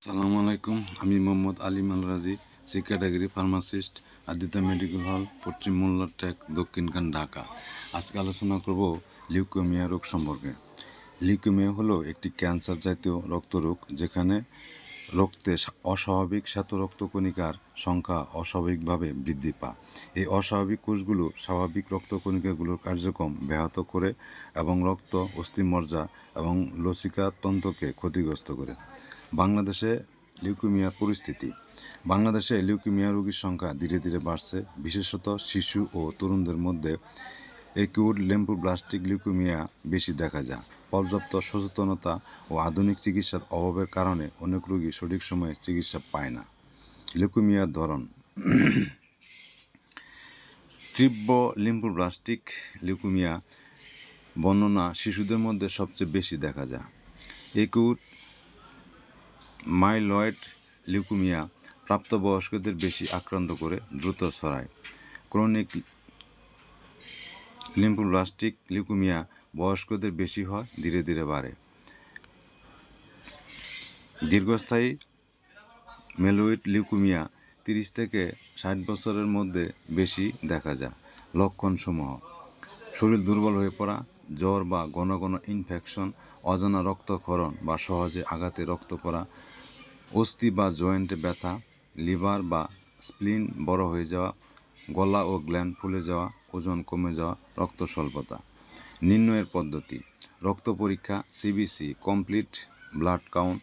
সালামু আলাইকুম। আমি Mohammad Alim Al Razi, C category pharmacist, Aditya medical hall, পশ্চিম মোল্লা ট্যাক, দক্ষিণখান, ঢাকা। আজকে আলোচনা করব লিউকেমিয়া রোগ সম্পর্কে। লিউকেমিয়া হলো একটি ক্যান্সার জাতীয় রক্তরোগ যেখানে রক্তে অস্বাভাবিক শ্বেত রক্তকণিকার সংখ্যা অস্বাভাবিকভাবে বৃদ্ধি পায়। এই অস্বাভাবিক কোষগুলো স্বাভাবিক রক্তকণিকাগুলোর কার্যক্রম ব্যাহত করে এবং রক্ত, অস্থিমজ্জা এবং লসিকাতন্ত্রকে ক্ষতিগ্রস্ত করে। বাংলাদেশে লিউকেমিয়ার পরিস্থিতি। বাংলাদেশে লিউকেমিয়া রোগীর সংখ্যা ধীরে ধীরে বাড়ছে, বিশেষত শিশু ও তরুণদের মধ্যে অ্যাকিউট লিম্ফোব্লাস্টিক লিউকেমিয়া বেশি দেখা যায়। পর্যাপ্ত সচেতনতা ও আধুনিক চিকিৎসার অভাবের কারণে অনেক রোগী সঠিক সময়ে চিকিৎসা পায় না। লিউকেমিয়ার ধরন: তীব্র লিম্ফোব্লাস্টিক লিউকেমিয়া বর্ণনা শিশুদের মধ্যে সবচেয়ে বেশি দেখা যায়। অ্যাকিউট মাইলয়েড লিউকেমিয়া প্রাপ্তবয়স্কদের বেশি আক্রান্ত করে, দ্রুত ছড়ায়। ক্রনিক লিম্ফোব্লাস্টিক লিউকেমিয়া বয়স্কদের বেশি হয়, ধীরে ধীরে বাড়ে। দীর্ঘস্থায়ী মেলোয়েড লিউকেমিয়া 30 থেকে 60 বছরের মধ্যে বেশি দেখা যায়। লক্ষণসমূহ: শরীর দুর্বল হয়ে পড়া, জ্বর বা ঘন ঘন ইনফেকশন, অজানা রক্তক্ষরণ বা সহজে আঘাতে রক্ত পড়া, অস্থি বা জয়েন্টে ব্যথা, লিভার বা স্প্লিন বড় হয়ে যাওয়া, গলা ও গ্ল্যান্ড ফুলে যাওয়া, ওজন কমে যাওয়া, রক্ত স্বল্পতা। নির্ণয়ের পদ্ধতি: রক্ত পরীক্ষা, সিবিসি, কমপ্লিট ব্লাড কাউন্ট,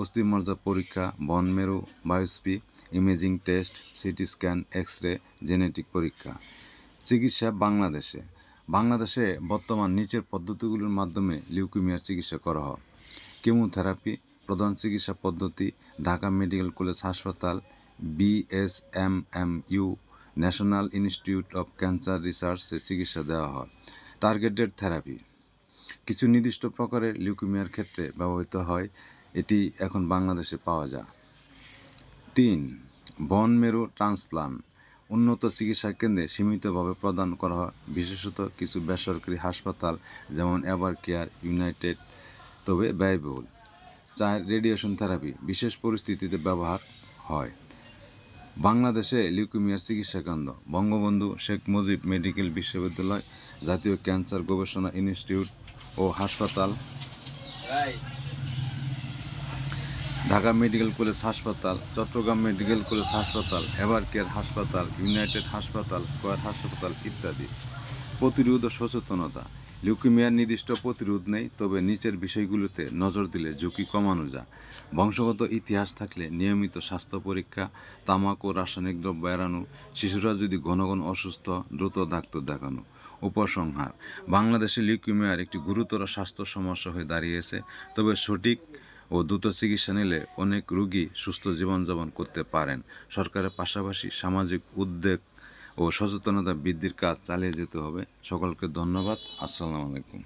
অস্থিমজ্জা পরীক্ষা, বন মেরু biopsy, imaging test, CT scan, X ray, genetic পরীক্ষা। চিকিৎসা বাংলাদেশে বর্তমান নিচের পদ্ধতিগুলোর মাধ্যমে লিউকেমিয়ার চিকিৎসা করা হয়: কেমোথেরাপি প্রধান চিকিৎসা পদ্ধতি, ঢাকা মেডিকেল কলেজ হাসপাতাল, BSMMU, national institute of cancer রিসার্চে চিকিৎসা দেওয়া হয়। টার্গেটেড থেরাপি কিছু নির্দিষ্ট প্রকারের লিউকেমিয়ার ক্ষেত্রে ব্যবহৃত হয়, এটি এখন বাংলাদেশে পাওয়া যায়। 3. বন মেরু ট্রান্সপ্লান্ট উন্নত চিকিৎসা কেন্দ্রে সীমিতভাবে প্রদান করা হয়, বিশেষত কিছু বেসরকারি হাসপাতাল যেমন এভার কেয়ার, ইউনাইটেড, তবে ব্যয়বহুল। 4. রেডিয়েশন থেরাপি বিশেষ পরিস্থিতিতে ব্যবহার হয়। বাংলাদেশে লিউকেমিয়ার চিকিৎসা কেন্দ্র: বঙ্গবন্ধু শেখ মুজিব মেডিকেল বিশ্ববিদ্যালয়, জাতীয় ক্যান্সার গবেষণা ইনস্টিটিউট ও হাসপাতাল, ঢাকা মেডিকেল কলেজ হাসপাতাল, চট্টগ্রাম মেডিকেল কলেজ হাসপাতাল, এভার কেয়ার হাসপাতাল, ইউনাইটেড হাসপাতাল, স্কয়ার হাসপাতাল ইত্যাদি। প্রতিরোধ ও সচেতনতা: লিউকেমিয়ার নির্দিষ্ট প্রতিরোধ নেই, তবে নিচের বিষয়গুলোতে নজর দিলে ঝুঁকি কমানো যায়। বংশগত ইতিহাস থাকলে নিয়মিত স্বাস্থ্য পরীক্ষা, তামাক ও রাসায়নিক দ্রব্য এড়ানো, শিশুরা যদি ঘন ঘন অসুস্থ দ্রুত ডাক্তার দেখানো। উপসংহার: বাংলাদেশে লিউকেমিয়ার একটি গুরুতর স্বাস্থ্য সমস্যা হয়ে দাঁড়িয়েছে, তবে সঠিক ও দ্রুত চিকিৎসা নিলে অনেক রোগী সুস্থ জীবনযাপন করতে পারেন। সরকারের পাশাপাশি সামাজিক উদ্যোগ ও সচেতনতা বৃদ্ধির কাজ চালিয়ে যেতে হবে। সকলকে ধন্যবাদ। আসসালামু আলাইকুম।